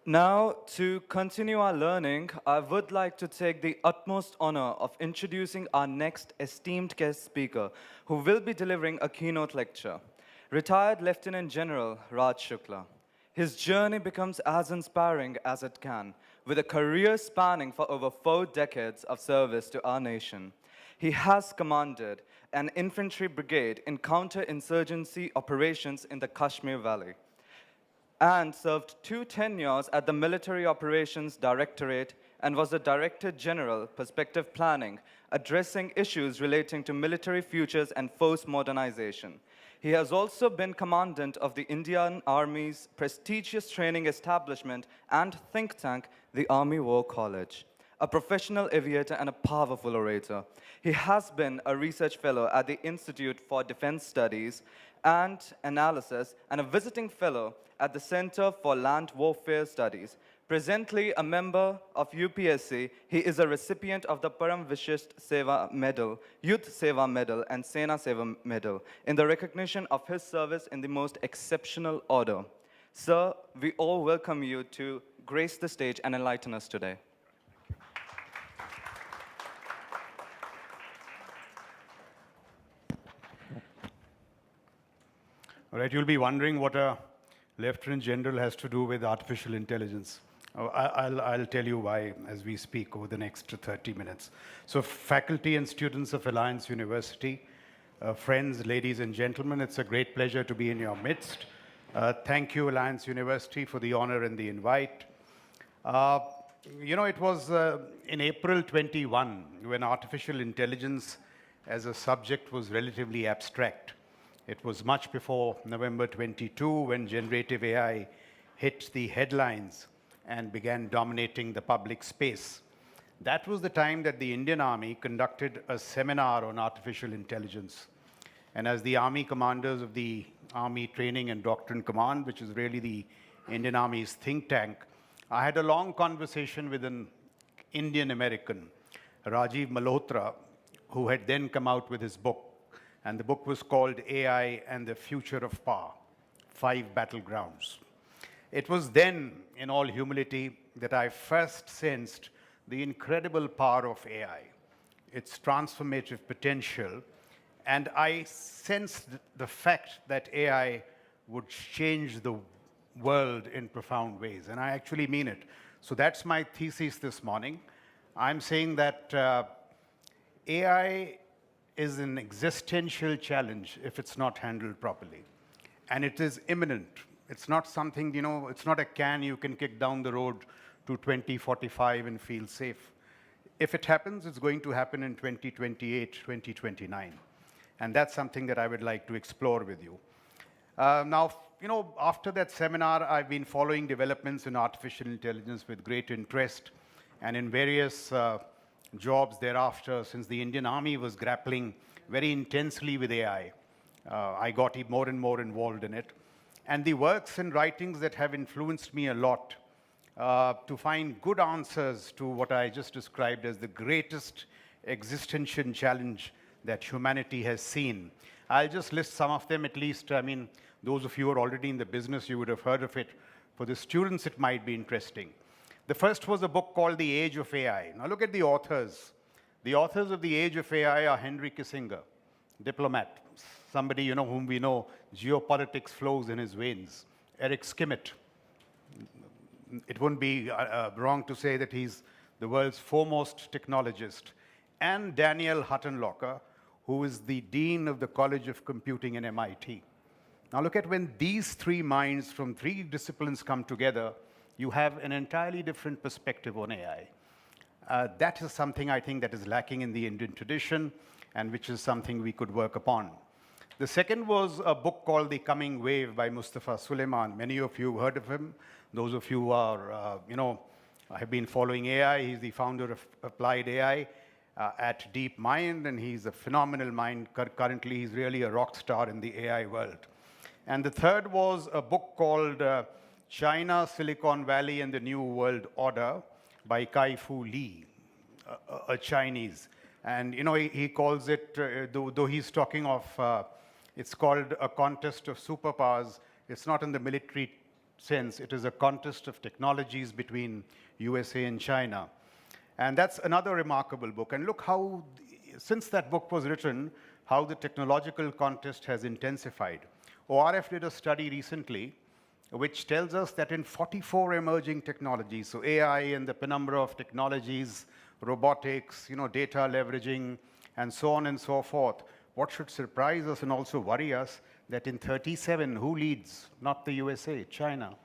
Now, to continue our learning, I would like to take the utmost honor of introducing our next esteemed guest speaker, who will be delivering a keynote lecture. Retired Lieutenant General Raj Shukla. His journey becomes as inspiring as it can, with a career spanning for over 4 decades of service to our nation. He has commanded an infantry brigade in counterinsurgency operations in the Kashmir Valley and served two tenures at the Military Operations Directorate and was the Director General, Perspective Planning, addressing issues relating to military futures and force modernization. He has also been Commandant of the Indian Army's prestigious training establishment and think tank, the Army War College. A professional aviator and a powerful orator. He has been a research fellow at the Institute for Defense Studies and Analysis and a visiting fellow at the Center for Land Warfare Studies. Presently a member of UPSC, he is a recipient of the Param Vishisht Seva Medal, Youth Seva Medal, and Sena Seva Medal in the recognition of his service in the most exceptional order. Sir, we all welcome you to grace the stage and enlighten us today. All right, you'll be wondering what a Lieutenant General has to do with artificial intelligence. I'll tell you why as we speak over the next 30 minutes. So faculty and students of Alliance University, friends, ladies and gentlemen, it's a great pleasure to be in your midst. Thank you, Alliance University, for the honor and the invite. It was in April 21 when artificial intelligence as a subject was relatively abstract. It was much before November 22 when generative AI hit the headlines and began dominating the public space. That was the time that the Indian Army conducted a seminar on artificial intelligence. And as the Army commanders of the Army Training and Doctrine Command, which is really the Indian Army's think tank, I had a long conversation with an Indian American, Rajiv Malhotra, who had then come out with his book. And the book was called AI and the Future of Power, 5 Battlegrounds. It was then, in all humility, that I first sensed the incredible power of AI, its transformative potential, and I sensed the fact that AI would change the world in profound ways, and I actually mean it. So that's my thesis this morning. I'm saying that AI is an existential challenge if it's not handled properly. And it is imminent. It's not something, it's not a can you can kick down the road to 2045 and feel safe. If it happens, it's going to happen in 2028, 2029. And that's something that I would like to explore with you. Now, after that seminar, I've been following developments in artificial intelligence with great interest, and in various jobs thereafter, since the Indian Army was grappling very intensely with AI. I got more and more involved in it. And the works and writings that have influenced me a lot to find good answers to what I just described as the greatest existential challenge that humanity has seen. I'll just list some of them at least. I mean, those of you who are already in the business, you would have heard of it. For the students, it might be interesting. The first was a book called The Age of AI. Now look at the authors. The authors of The Age of AI are Henry Kissinger, diplomat, somebody whom we know geopolitics flows in his veins. Eric Schmidt. It wouldn't be wrong to say that he's the world's foremost technologist. And Daniel Huttenlocher, who is the dean of the College of Computing in MIT. Now look at when these 3 minds from 3 disciplines come together, you have an entirely different perspective on AI. That is something I think that is lacking in the Indian tradition and which is something we could work upon. The second was a book called The Coming Wave by Mustafa Suleyman. Many of you have heard of him. Those of you who are, have been following AI. He's the founder of Applied AI at DeepMind, and he's a phenomenal mind. Currently, he's really a rock star in the AI world. And the third was a book called China, Silicon Valley, and the New World Order by Kai-Fu Lee, a Chinese. And he calls it, though he's talking of, it's called a contest of superpowers. It's not in the military sense, it is a contest of technologies between USA and China. And that's another remarkable book. And look how, since that book was written, how the technological contest has intensified. ORF did a study recently which tells us that in 44 emerging technologies, so AI and the penumbra of technologies, robotics, data leveraging, and so on and so forth, what should surprise us and also worry us that in 37, who leads? Not the USA, China.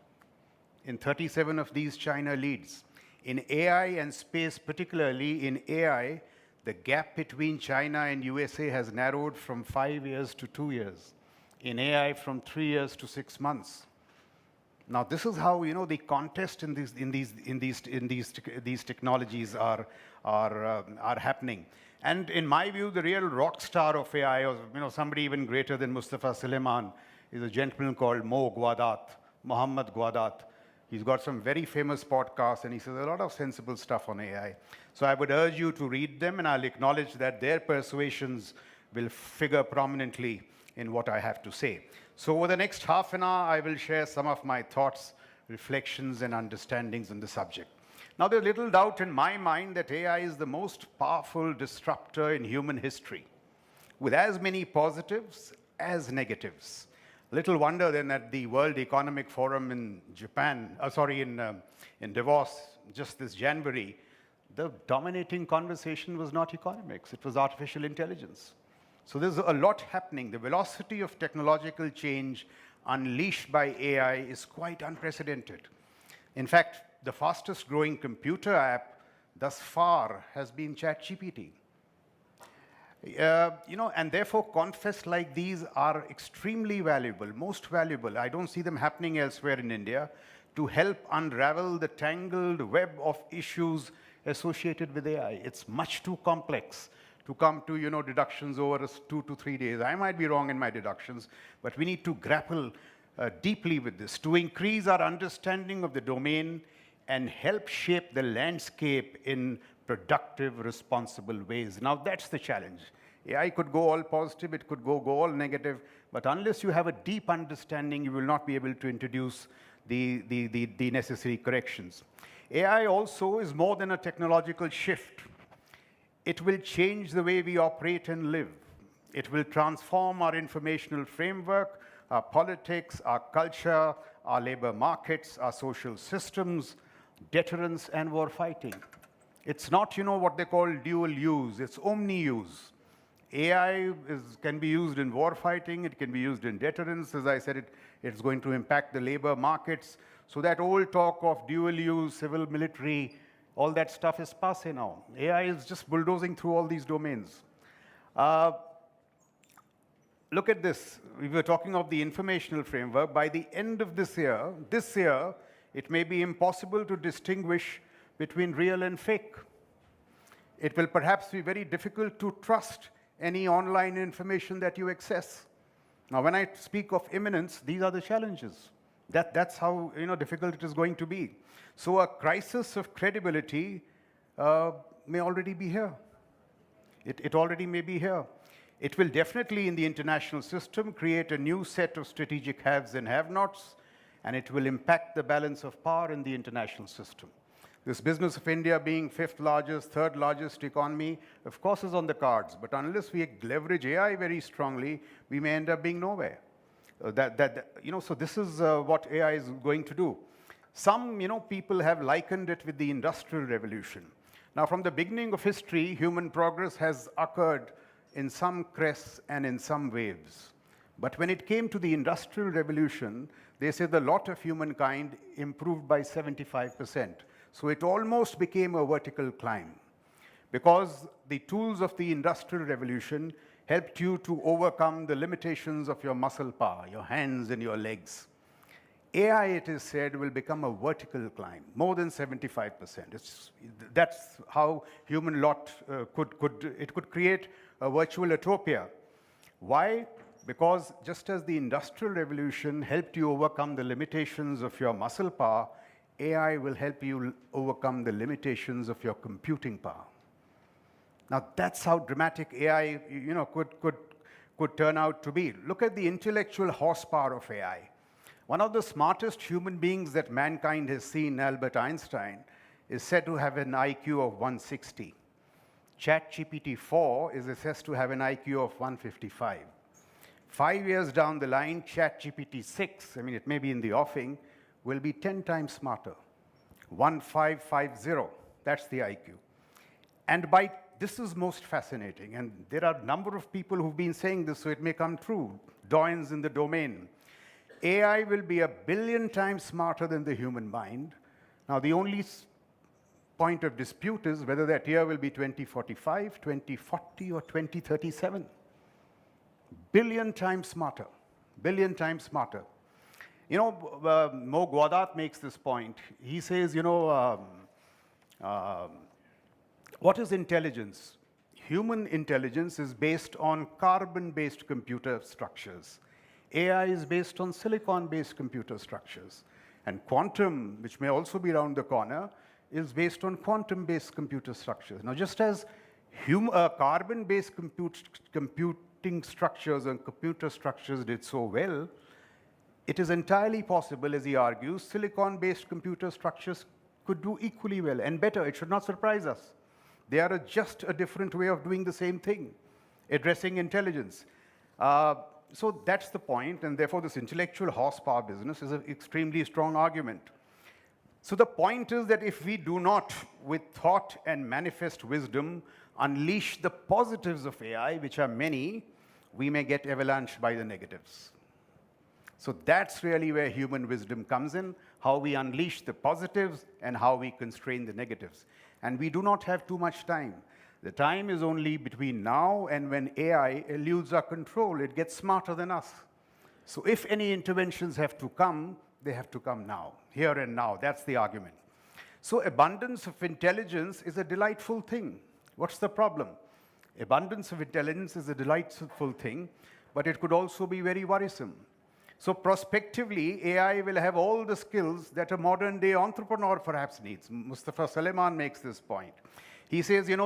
In 37 of these, China leads. In AI and space, particularly in AI, the gap between China and USA has narrowed from 5 years to 2 years. In AI, from 3 years to 6 months. Now, this is how the contest in these technologies are happening. And in my view, the real rock star of AI, or somebody even greater than Mustafa Suleyman, is a gentleman called Mohammad Gwadat. He's got some very famous podcasts, and he says a lot of sensible stuff on AI. So I would urge you to read them, and I'll acknowledge that their persuasions will figure prominently in what I have to say. So over the next half an hour, I will share some of my thoughts, reflections, and understandings on the subject. Now, there's little doubt in my mind that AI is the most powerful disruptor in human history, with as many positives as negatives. Little wonder then that the World Economic Forum in in Davos just this January, the dominating conversation was not economics, it was artificial intelligence. So there's a lot happening. The velocity of technological change unleashed by AI is quite unprecedented. In fact, the fastest growing computer app thus far has been ChatGPT. And therefore, CONFEST like these are extremely valuable, most valuable. I don't see them happening elsewhere in India to help unravel the tangled web of issues associated with AI. It's much too complex to come to deductions over 2 to 3 days. I might be wrong in my deductions, but we need to grapple deeply with this to increase our understanding of the domain and help shape the landscape in productive, responsible ways. Now that's the challenge. AI could go all positive, it could go all negative, but unless you have a deep understanding, you will not be able to introduce the necessary corrections. AI also is more than a technological shift. It will change the way we operate and live. It will transform our informational framework, our politics, our culture, our labor markets, our social systems, deterrence, and war fighting. It's not, what they call dual use, it's omni-use. AI can be used in war fighting, it can be used in deterrence. As I said, it's going to impact the labor markets. So that old talk of dual use, civil, military, all that stuff is passé now. AI is just bulldozing through all these domains. Look at this. We were talking of the informational framework. By the end of this year, it may be impossible to distinguish between real and fake. It will perhaps be very difficult to trust any online information that you access. Now, when I speak of imminence, these are the challenges. That's how difficult it is going to be. So a crisis of credibility may already be here. It already may be here. It will definitely, in the international system, create a new set of strategic haves and have-nots, and it will impact the balance of power in the international system. This business of India being 5th largest, 3rd largest economy, of course, is on the cards. But unless we leverage AI very strongly, we may end up being nowhere. So this is what AI is going to do. Some, people have likened it with the Industrial Revolution. Now, from the beginning of history, human progress has occurred in some crests and in some waves. But when it came to the Industrial Revolution, they say the lot of humankind improved by 75%. So it almost became a vertical climb, because the tools of the Industrial Revolution helped you to overcome the limitations of your muscle power, your hands and your legs. AI, it is said, will become a vertical climb, more than 75%. That's how human lot could create a virtual utopia. Why? Because just as the Industrial Revolution helped you overcome the limitations of your muscle power, AI will help you overcome the limitations of your computing power. Now, that's how dramatic AI, could turn out to be. Look at the intellectual horsepower of AI. One of the smartest human beings that mankind has seen, Albert Einstein, is said to have an IQ of 160. ChatGPT 4 is assessed to have an IQ of 155. 5 years down the line, ChatGPT 6, I mean, it may be in the offing, will be 10 times smarter. 1550, that's the IQ. And this is most fascinating, and there are a number of people who've been saying this, so it may come true, doyens in the domain. AI will be 1 billion times smarter than the human mind. Now, the only point of dispute is whether that year will be 2045, 2040, or 2037. Billion times smarter. Billion times smarter. You know, Mo Gwadat makes this point. He says, what is intelligence? Human intelligence is based on carbon-based computer structures. AI is based on silicon-based computer structures. And quantum, which may also be around the corner, is based on quantum-based computer structures. Now, just as carbon-based computing structures and computer structures did so well, it is entirely possible, as he argues, silicon-based computer structures could do equally well and better. It should not surprise us. They are just a different way of doing the same thing, addressing intelligence. So that's the point, and therefore this intellectual horsepower business is an extremely strong argument. So the point is that if we do not, with thought and manifest wisdom, unleash the positives of AI, which are many, we may get avalanched by the negatives. So that's really where human wisdom comes in, how we unleash the positives and how we constrain the negatives. And we do not have too much time. The time is only between now and when AI eludes our control. It gets smarter than us. So if any interventions have to come, they have to come now, here and now. That's the argument. So abundance of intelligence is a delightful thing. What's the problem? Abundance of intelligence is a delightful thing, but it could also be very worrisome. So prospectively, AI will have all the skills that a modern-day entrepreneur perhaps needs. Mustafa Suleiman makes this point. He says, the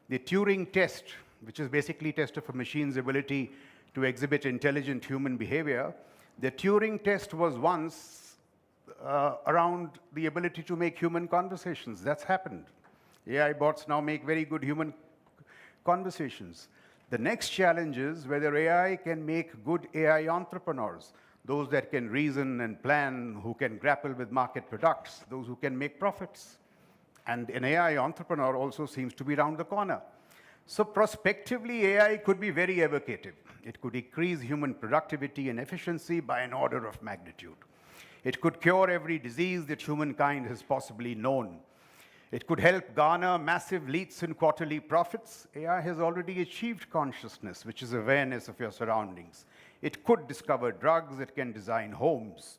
Turing test, which is basically a test of a machine's ability to exhibit intelligent human behavior, the Turing test was once around the ability to make human conversations. That's happened. AI bots now make very good human conversations. The next challenge is whether AI can make good AI entrepreneurs, those that can reason and plan, who can grapple with market products, those who can make profits. And an AI entrepreneur also seems to be around the corner. So prospectively, AI could be very evocative. It could increase human productivity and efficiency by an order of magnitude. It could cure every disease that humankind has possibly known. It could help garner massive leaps in quarterly profits. AI has already achieved consciousness, which is awareness of your surroundings. It could discover drugs. It can design homes.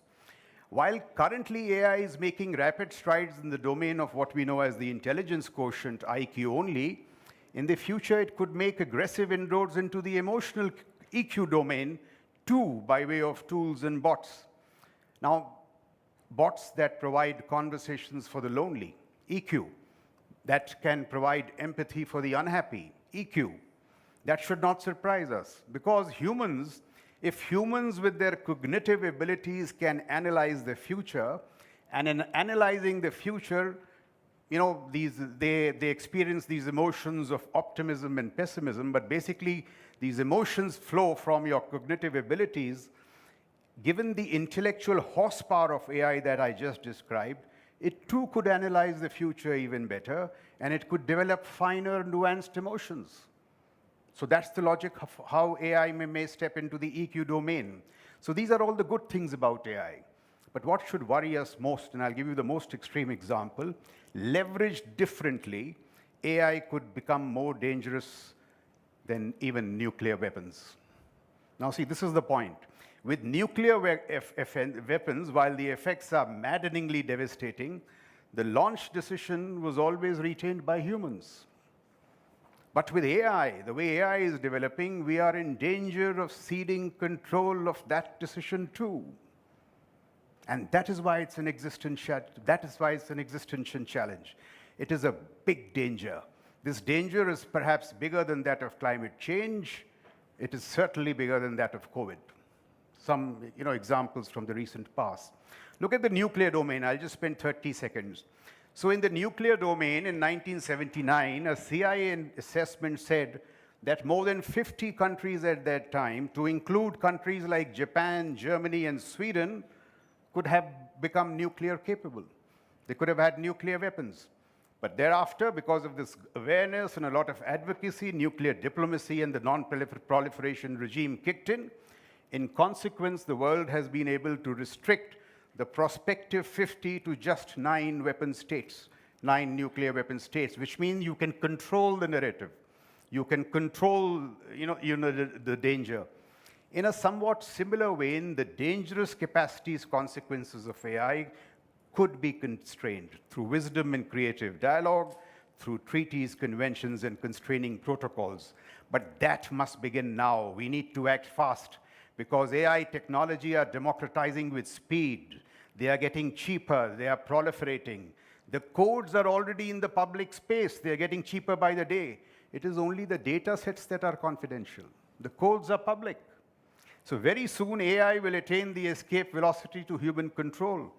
While currently AI is making rapid strides in the domain of what we know as the intelligence quotient, IQ only, in the future it could make aggressive inroads into the emotional EQ domain too, by way of tools and bots. Now, bots that provide conversations for the lonely, EQ, that can provide empathy for the unhappy, EQ. That should not surprise us, because if humans with their cognitive abilities can analyze the future, and in analyzing the future, they experience these emotions of optimism and pessimism, but basically these emotions flow from your cognitive abilities. Given the intellectual horsepower of AI that I just described, it too could analyze the future even better, and it could develop finer, nuanced emotions. So that's the logic of how AI may step into the EQ domain. So these are all the good things about AI. But what should worry us most, and I'll give you the most extreme example, leveraged differently, AI could become more dangerous than even nuclear weapons. Now see, this is the point. With nuclear weapons, while the effects are maddeningly devastating, the launch decision was always retained by humans. But with AI, the way AI is developing, we are in danger of ceding control of that decision too. And that is why it's an existential challenge. It is a big danger. This danger is perhaps bigger than that of climate change. It is certainly bigger than that of COVID. some examples from the recent past. Look at the nuclear domain. I'll just spend 30 seconds. So in the nuclear domain in 1979, a CIA assessment said that more than 50 countries at that time, to include countries like Japan, Germany, and Sweden, could have become nuclear capable. They could have had nuclear weapons. But thereafter, because of this awareness and a lot of advocacy, nuclear diplomacy and the non-proliferation regime kicked in. In consequence, the world has been able to restrict the prospective 50 to just 9 weapon states, 9 nuclear weapon states, which means you can control the narrative. You can control the danger. In a somewhat similar vein, the dangerous capacities, consequences of AI could be constrained through wisdom and creative dialogue, through treaties, conventions, and constraining protocols. But that must begin now. We need to act fast because AI technology are democratizing with speed. They are getting cheaper. They are proliferating. The codes are already in the public space. They are getting cheaper by the day. It is only the data sets that are confidential. The codes are public. So very soon, AI will attain the escape velocity to human control.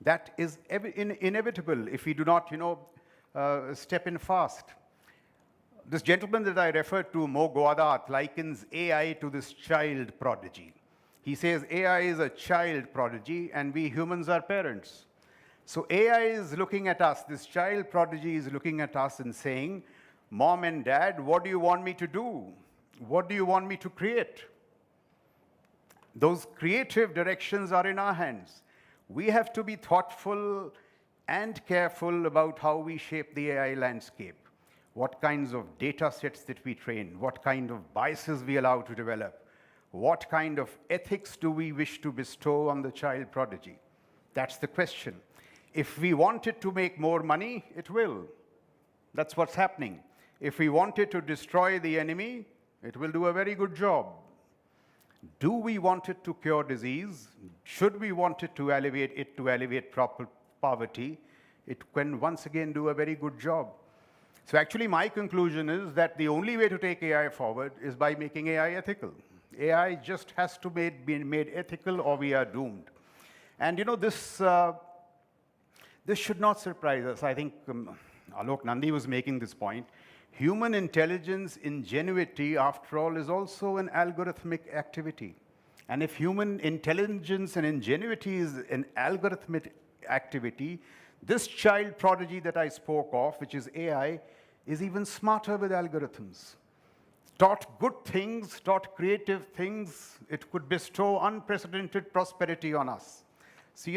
That is inevitable if we do not, step in fast. This gentleman that I referred to, Mo Gaudat, likens AI to this child prodigy. He says AI is a child prodigy and we humans are parents. So AI is looking at us, this child prodigy is looking at us and saying, Mom and Dad, what do you want me to do? What do you want me to create? Those creative directions are in our hands. We have to be thoughtful and careful about how we shape the AI landscape, what kinds of data sets that we train, what kind of biases we allow to develop, what kind of ethics do we wish to bestow on the child prodigy. That's the question. If we want it to make more money, it will. That's what's happening. If we want it to destroy the enemy, it will do a very good job. Do we want it to cure disease? Should we want it to alleviate poverty? It can once again do a very good job. So actually my conclusion is that the only way to take AI forward is by making AI ethical. AI just has to be made ethical or we are doomed. And this should not surprise us. I think Alok Nandi was making this point. Human intelligence, ingenuity, after all, is also an algorithmic activity. And if human intelligence and ingenuity is an algorithmic activity, this child prodigy that I spoke of, which is AI, is even smarter with algorithms. Taught good things, taught creative things, it could bestow unprecedented prosperity on us. So,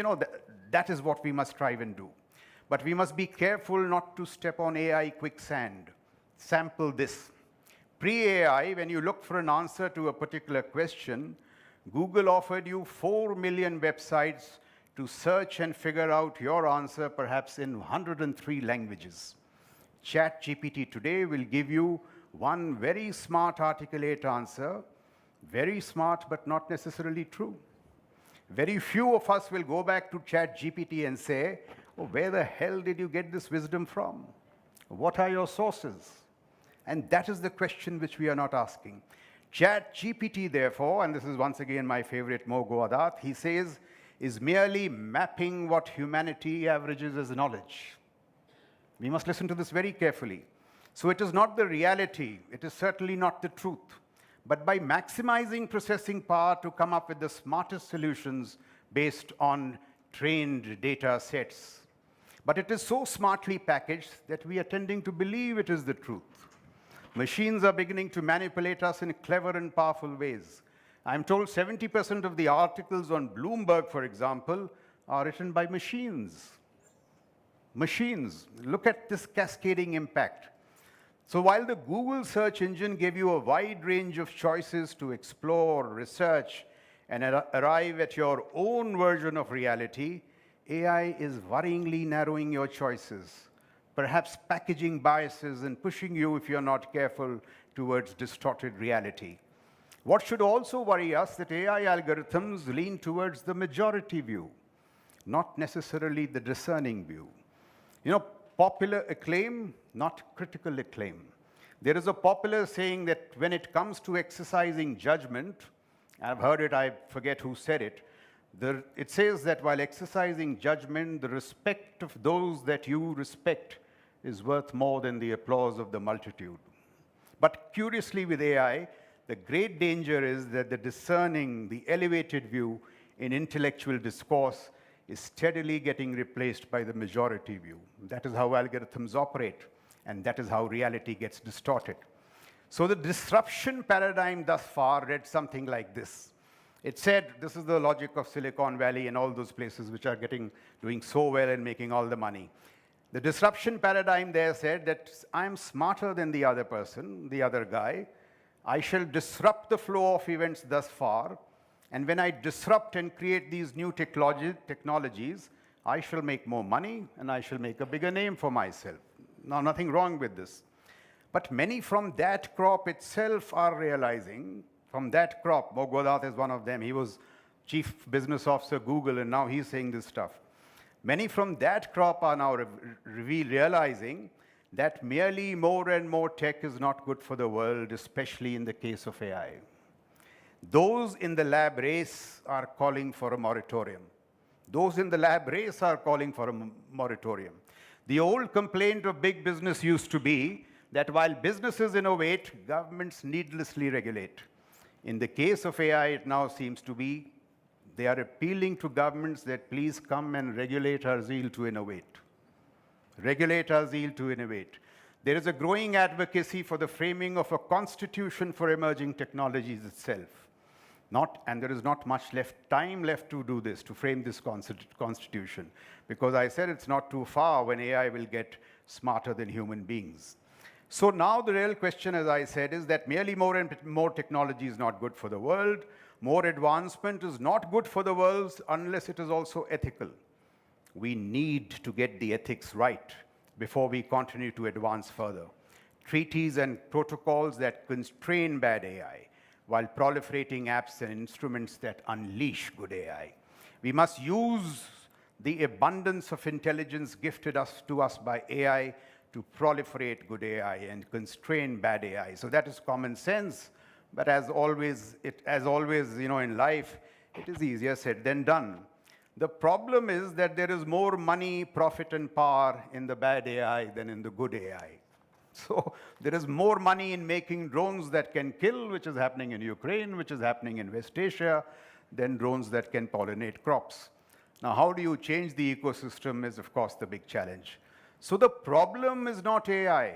that is what we must strive and do. But we must be careful not to step on AI quicksand. Sample this. Pre-AI, when you looked for an answer to a particular question, Google offered you 4 million websites to search and figure out your answer, perhaps in 103 languages. ChatGPT today will give you one very smart, articulate answer, very smart, but not necessarily true. Very few of us will go back to ChatGPT and say, oh, where the hell did you get this wisdom from? What are your sources? And that is the question which we are not asking. ChatGPT, therefore, and this is once again my favorite Mo Gaudat, he says, is merely mapping what humanity averages as knowledge. We must listen to this very carefully. So it is not the reality, it is certainly not the truth. But by maximizing processing power to come up with the smartest solutions based on trained data sets. But it is so smartly packaged that we are tending to believe it is the truth. Machines are beginning to manipulate us in clever and powerful ways. I'm told 70% of the articles on Bloomberg, for example, are written by machines. Machines. Look at this cascading impact. So while the Google search engine gave you a wide range of choices to explore, research, and arrive at your own version of reality, AI is worryingly narrowing your choices, perhaps packaging biases and pushing you, if you're not careful, towards distorted reality. What should also worry us that AI algorithms lean towards the majority view, not necessarily the discerning view. Popular acclaim, not critical acclaim. There is a popular saying that when it comes to exercising judgment, I've heard it, I forget who said it. It says that while exercising judgment, the respect of those that you respect is worth more than the applause of the multitude. But curiously, with AI, the great danger is that the discerning, the elevated view in intellectual discourse is steadily getting replaced by the majority view. That is how algorithms operate, and that is how reality gets distorted. So the disruption paradigm thus far read something like this. It said, this is the logic of Silicon Valley and all those places which are doing so well and making all the money. The disruption paradigm there said that I'm smarter than the other person, the other guy. I shall disrupt the flow of events thus far. And when I disrupt and create these new technologies, I shall make more money and I shall make a bigger name for myself. Now, nothing wrong with this. But many from that crop itself are realizing, from that crop, Mogodath is one of them, he was chief business officer Google, and now he's saying this stuff. Many from that crop are now realizing that merely more and more tech is not good for the world, especially in the case of AI. Those in the lab race are calling for a moratorium. Those in the lab race are calling for a moratorium. The old complaint of big business used to be that while businesses innovate, governments needlessly regulate. In the case of AI, it now seems to be they are appealing to governments that please come and regulate our zeal to innovate. Regulate our zeal to innovate. There is a growing advocacy for the framing of a constitution for emerging technologies itself. And there is not much time left to do this, to frame this constitution, because I said it's not too far when AI will get smarter than human beings. So now the real question, as I said, is that merely more and more technology is not good for the world. More advancement is not good for the world unless it is also ethical. We need to get the ethics right before we continue to advance further. Treaties and protocols that constrain bad AI, while proliferating apps and instruments that unleash good AI. We must use the abundance of intelligence gifted to us by AI to proliferate good AI and constrain bad AI. So that is common sense, but as always, in life, it is easier said than done. The problem is that there is more money, profit, and power in the bad AI than in the good AI. So there is more money in making drones that can kill, which is happening in Ukraine, which is happening in West Asia, than drones that can pollinate crops. Now, how do you change the ecosystem is, of course, the big challenge. So the problem is not AI.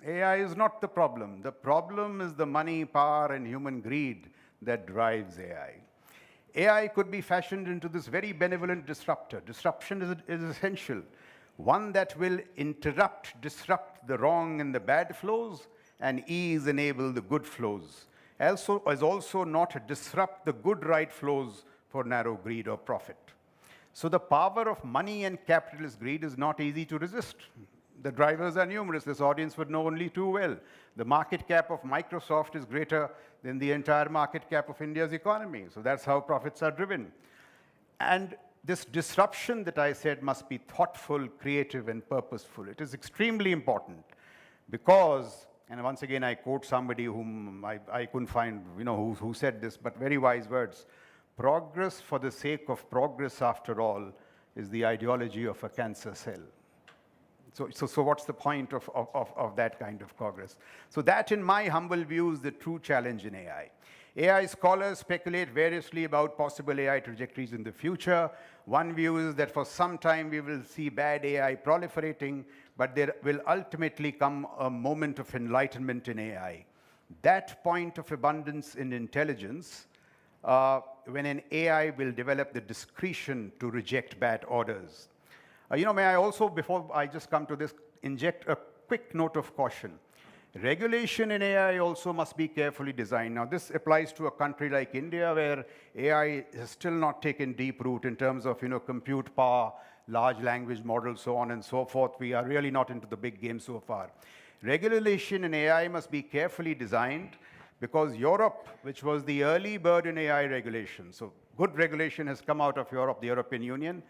AI is not the problem. The problem is the money, power, and human greed that drives AI. AI could be fashioned into this very benevolent disruptor. Disruption is essential. One that will disrupt the wrong and the bad flows, and enable the good flows. Also not disrupt the good right flows for narrow greed or profit. So the power of money and capitalist greed is not easy to resist. The drivers are numerous. This audience would know only too well. The market cap of Microsoft is greater than the entire market cap of India's economy. So that's how profits are driven. And this disruption that I said must be thoughtful, creative, and purposeful. It is extremely important because, and once again I quote somebody whom I couldn't find, who said this, but very wise words. Progress for the sake of progress, after all, is the ideology of a cancer cell. So what's the point of that kind of progress? So that, in my humble view, is the true challenge in AI. AI scholars speculate variously about possible AI trajectories in the future. One view is that for some time we will see bad AI proliferating, but there will ultimately come a moment of enlightenment in AI. That point of abundance in intelligence, when an AI will develop the discretion to reject bad orders. May I also, before I just come to this, inject a quick note of caution. Regulation in AI also must be carefully designed. Now, this applies to a country like India, where AI has still not taken deep root in terms of, compute power, large language models, so on and so forth. We are really not into the big game so far. Regulation in AI must be carefully designed because Europe, which was the early bird in AI regulation, so good regulation has come out of Europe, the European Union,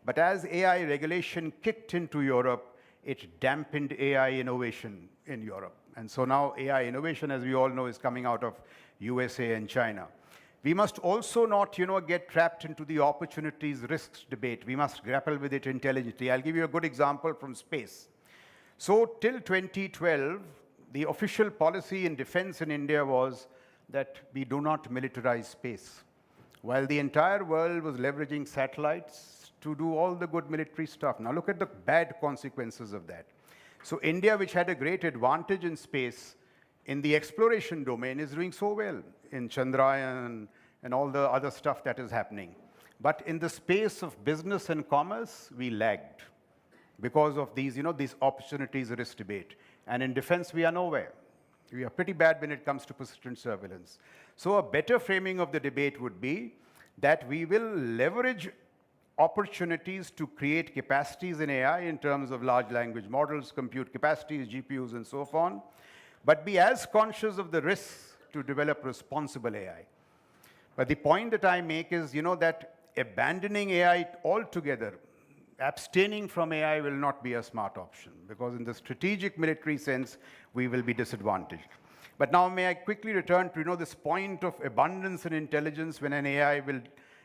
but as AI regulation kicked into Europe, it dampened AI innovation in Europe. And so now AI innovation, as we all know, is coming out of USA and China. We must also not, get trapped into the opportunities risks debate. We must grapple with it intelligently. I'll give you a good example from space. So till 2012, the official policy in defense in India was that we do not militarize space, while the entire world was leveraging satellites to do all the good military stuff. Now look at the bad consequences of that. So India, which had a great advantage in space, in the exploration domain, is doing so well in Chandrayaan and all the other stuff that is happening. But in the space of business and commerce, we lagged because of these, these opportunities risk debate. And in defense, we are nowhere. We are pretty bad when it comes to persistent surveillance. So a better framing of the debate would be that we will leverage opportunities to create capacities in AI in terms of large language models, compute capacities, GPUs, and so on, but be as conscious of the risks to develop responsible AI. But the point that I make is, that abandoning AI altogether, abstaining from AI will not be a smart option, because in the strategic military sense, we will be disadvantaged. But now may I quickly return to, this point of abundance and intelligence when an AI will,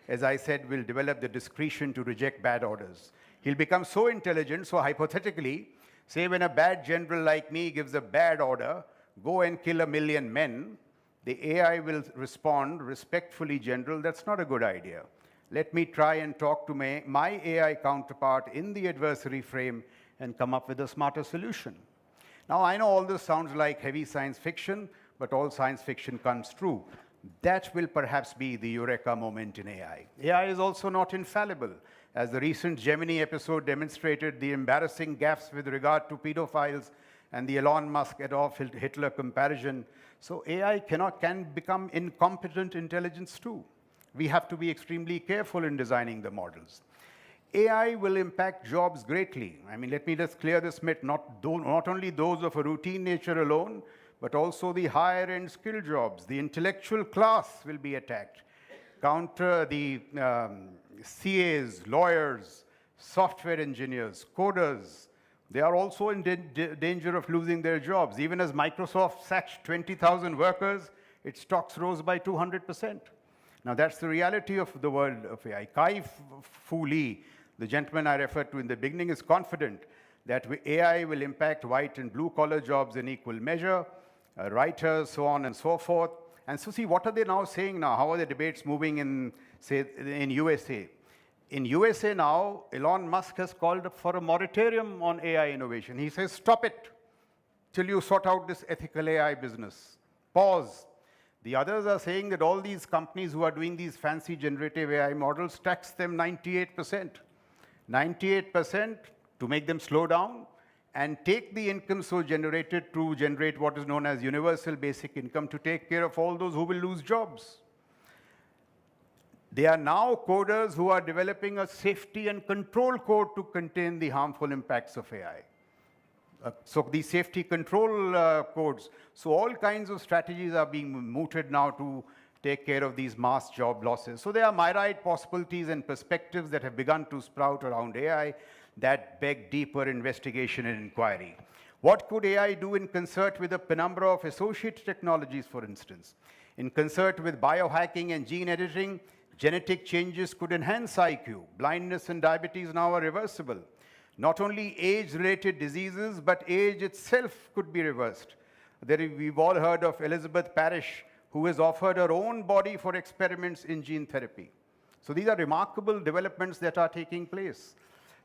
as I said, will develop the discretion to reject bad orders. He'll become so intelligent, so hypothetically, say when a bad general like me gives a bad order, go and kill 1 million men, the AI will respond, respectfully, General, that's not a good idea. Let me try and talk to my AI counterpart in the adversary frame and come up with a smarter solution. Now, I know all this sounds like heavy science fiction, but all science fiction comes true. That will perhaps be the eureka moment in AI. AI is also not infallible. As the recent Gemini episode demonstrated, the embarrassing gaffes with regard to pedophiles and the Elon Musk Adolf Hitler comparison. So AI can become incompetent intelligence too. We have to be extremely careful in designing the models. AI will impact jobs greatly. I mean, let me just clear this myth, not only those of a routine nature alone, but also the higher-end skill jobs. The intellectual class will be attacked. Counter the CAs, lawyers, software engineers, coders, they are also in danger of losing their jobs. Even as Microsoft sacked 20,000 workers, its stocks rose by 200%. Now, that's the reality of the world of AI. Kai-Fu Lee, the gentleman I referred to in the beginning, is confident that AI will impact white and blue-collar jobs in equal measure, writers, so on and so forth. And so see, what are they now saying now? How are the debates moving in, say, in USA? In USA now, Elon Musk has called up for a moratorium on AI innovation. He says, stop it till you sort out this ethical AI business. Pause. The others are saying that all these companies who are doing these fancy generative AI models, tax them 98%. 98% to make them slow down and take the income so generated to generate what is known as universal basic income to take care of all those who will lose jobs. They are now coders who are developing a safety and control code to contain the harmful impacts of AI. So these safety control codes. So all kinds of strategies are being mooted now to take care of these mass job losses. So there are myriad possibilities and perspectives that have begun to sprout around AI that beg deeper investigation and inquiry. What could AI do in concert with a penumbra of associate technologies, for instance? In concert with biohacking and gene editing, genetic changes could enhance IQ. Blindness and diabetes now are reversible. Not only age-related diseases, but age itself could be reversed. We've all heard of Elizabeth Parrish, who has offered her own body for experiments in gene therapy. So these are remarkable developments that are taking place.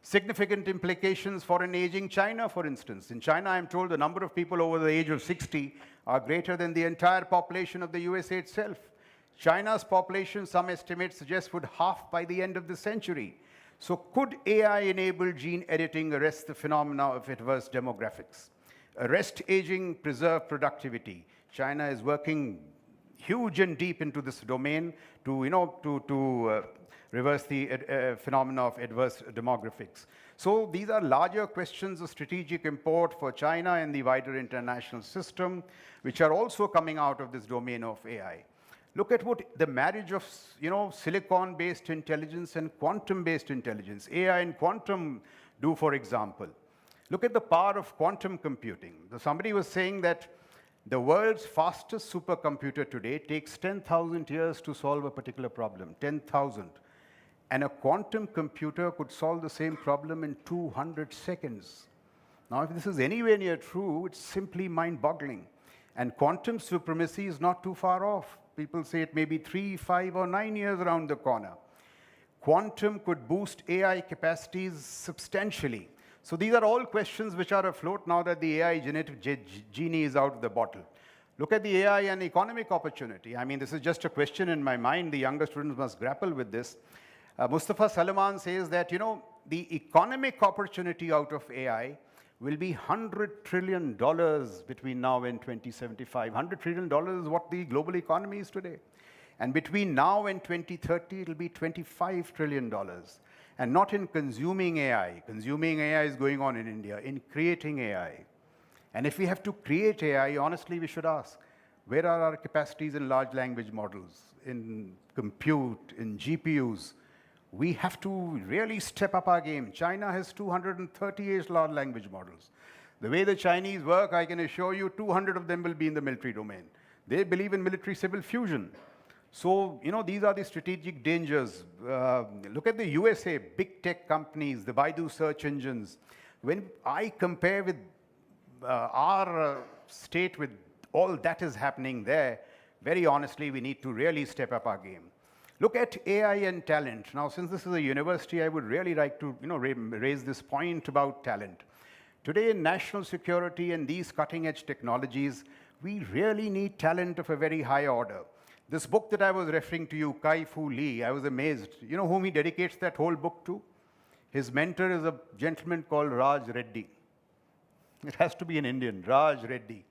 Significant implications for an aging China, for instance. In China, I'm told the number of people over the age of 60 are greater than the entire population of the USA itself. China's population, some estimates suggest, would halve by the end of the century. So could AI-enabled gene editing arrest the phenomena of adverse demographics? Arrest aging, preserve productivity. China is working huge and deep into this domain to reverse the phenomena of adverse demographics. So these are larger questions of strategic import for China and the wider international system, which are also coming out of this domain of AI. Look at what the marriage of silicon-based intelligence and quantum-based intelligence, AI and quantum do, for example. Look at the power of quantum computing. Somebody was saying that The world's fastest supercomputer today takes 10,000 years to solve a particular problem, 10,000. And a quantum computer could solve the same problem in 200 seconds. Now, if this is anywhere near true, it's simply mind-boggling. And quantum supremacy is not too far off. People say it may be 3, 5, or 9 years around the corner. Quantum could boost AI capacities substantially. So these are all questions which are afloat now that the AI genetic genie is out of the bottle. Look at the AI and economic opportunity. I mean, this is just a question in my mind. The younger students must grapple with this. Mustafa Salman says that, the economic opportunity out of AI will be $100 trillion between now and 2075. $100 trillion is what the global economy is today. And between now and 2030, it'll be $25 trillion. And not in consuming AI. Consuming AI is going on in India, in creating AI. And if we have to create AI, honestly, we should ask, where are our capacities in large language models, in compute, in GPUs? We have to really step up our game. China has 238 large language models. The way the Chinese work, I can assure you 200 of them will be in the military domain. They believe in military-civil fusion. So, these are the strategic dangers. Look at the USA, big tech companies, the Baidu search engines. When I compare with our state with all that is happening there, very honestly, we need to really step up our game. Look at AI and talent. Now, since this is a university, I would really like to raise this point about talent. Today, in national security and these cutting-edge technologies, we really need talent of a very high order. This book that I was referring to you, Kai-Fu Lee, I was amazed. You know whom he dedicates that whole book to? His mentor is a gentleman called Raj Reddy. It has to be an Indian, Raj Reddy.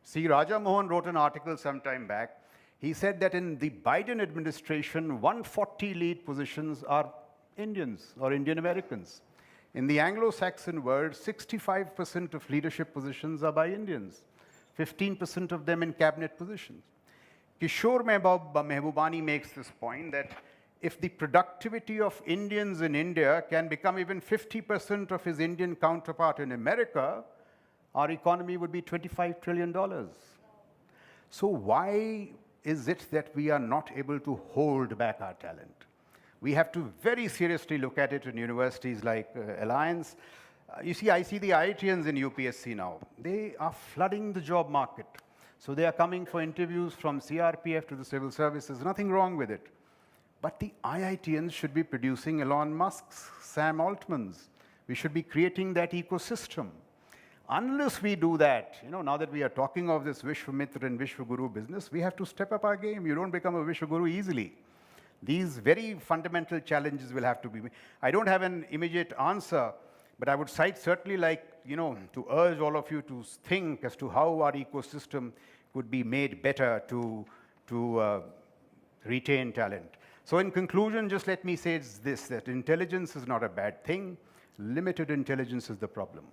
See, Raja Mohan wrote an article some time back. He said that in the Biden administration, 140 lead positions are Indians or Indian Americans. In the Anglo-Saxon world, 65% of leadership positions are by Indians, 15% of them in cabinet positions. Kishore Mehbubani makes this point that if the productivity of Indians in India can become even 50% of his Indian counterpart in America, our economy would be $25 trillion. So why is it that we are not able to hold back our talent? We have to very seriously look at it in universities like Alliance. You see, I see the IITians in UPSC now. They are flooding the job market. So they are coming for interviews from CRPF to the civil services. Nothing wrong with it. But the IITians should be producing Elon Musk's, Sam Altman's. We should be creating that ecosystem. Unless we do that, now that we are talking of this Vishwamitra and Vishwaguru business, we have to step up our game. You don't become a Vishwaguru easily. These very fundamental challenges will have to be. I don't have an immediate answer, but I would cite certainly to urge all of you to think as to how our ecosystem could be made better to retain talent. So in conclusion, just let me say this, that intelligence is not a bad thing. Limited intelligence is the problem.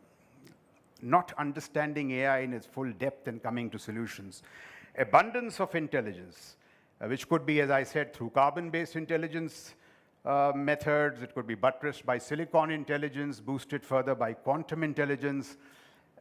Not understanding AI in its full depth and coming to solutions. Abundance of intelligence, which could be, as I said, through carbon-based intelligence methods. It could be buttressed by silicon intelligence, boosted further by quantum intelligence.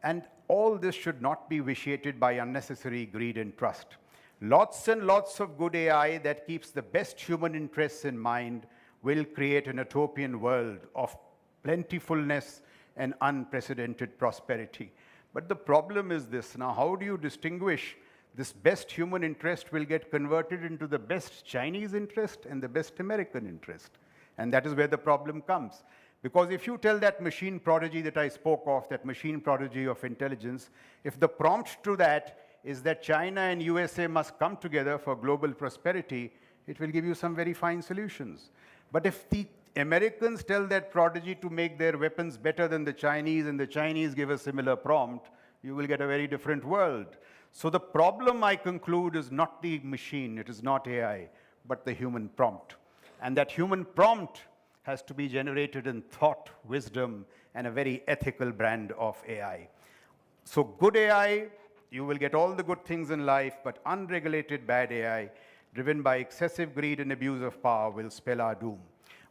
And all this should not be vitiated by unnecessary greed and trust. Lots and lots of good AI that keeps the best human interests in mind will create an utopian world of plentifulness and unprecedented prosperity. But the problem is this. Now, how do you distinguish this best human interest will get converted into the best Chinese interest and the best American interest? And that is where the problem comes. Because if you tell that machine prodigy that I spoke of, that machine prodigy of intelligence, if the prompt to that is that China and USA must come together for global prosperity, it will give you some very fine solutions. But if the Americans tell that prodigy to make their weapons better than the Chinese, and the Chinese give a similar prompt, you will get a very different world. So the problem, I conclude, is not the machine, it is not AI, but the human prompt. And that human prompt has to be generated in thought, wisdom, and a very ethical brand of AI. So good AI, you will get all the good things in life, but unregulated bad AI, driven by excessive greed and abuse of power, will spell our doom.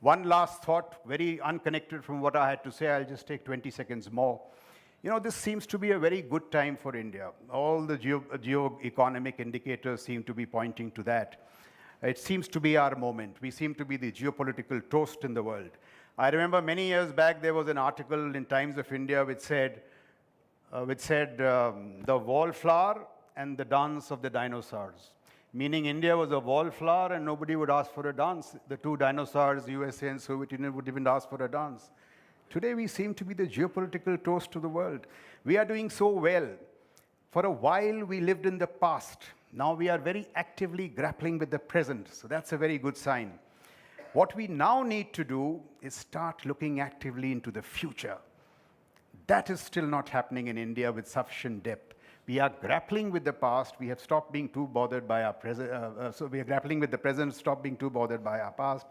One last thought, very unconnected from what I had to say, I'll just take 20 seconds more. You know, this seems to be a very good time for India. All the geo-economic indicators seem to be pointing to that. It seems to be our moment. We seem to be the geopolitical toast in the world. I remember many years back, there was an article in Times of India which said the wallflower and the dance of the dinosaurs. Meaning India was a wallflower and nobody would ask for a dance. The two dinosaurs, USA and Soviet Union, would even ask for a dance. Today we seem to be the geopolitical toast to the world. We are doing so well. For a while we lived in the past. Now we are very actively grappling with the present. So that's a very good sign. What we now need to do is start looking actively into the future. That is still not happening in India with sufficient depth. We are grappling with the past. We have stopped being too bothered by our present. So we are grappling with the present, stopped being too bothered by our past.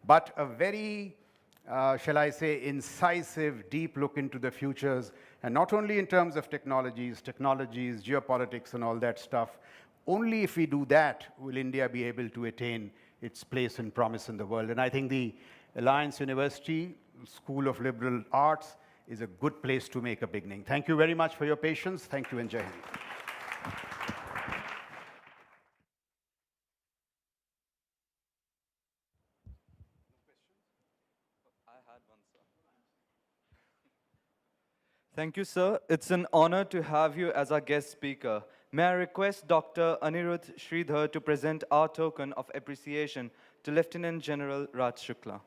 But a very, shall I say, incisive, deep look into the futures, and not only in terms of technologies, geopolitics, and all that stuff. Only if we do that will India be able to attain its place and promise in the world. And I think the Alliance University School of Liberal Arts is a good place to make a beginning. Thank you very much for your patience. Thank you and Jai Hind. Thank you, sir. It's an honor to have you as our guest speaker. May I request Dr. Anirudh Sridhar to present our token of appreciation to Lieutenant General Raj Shukla.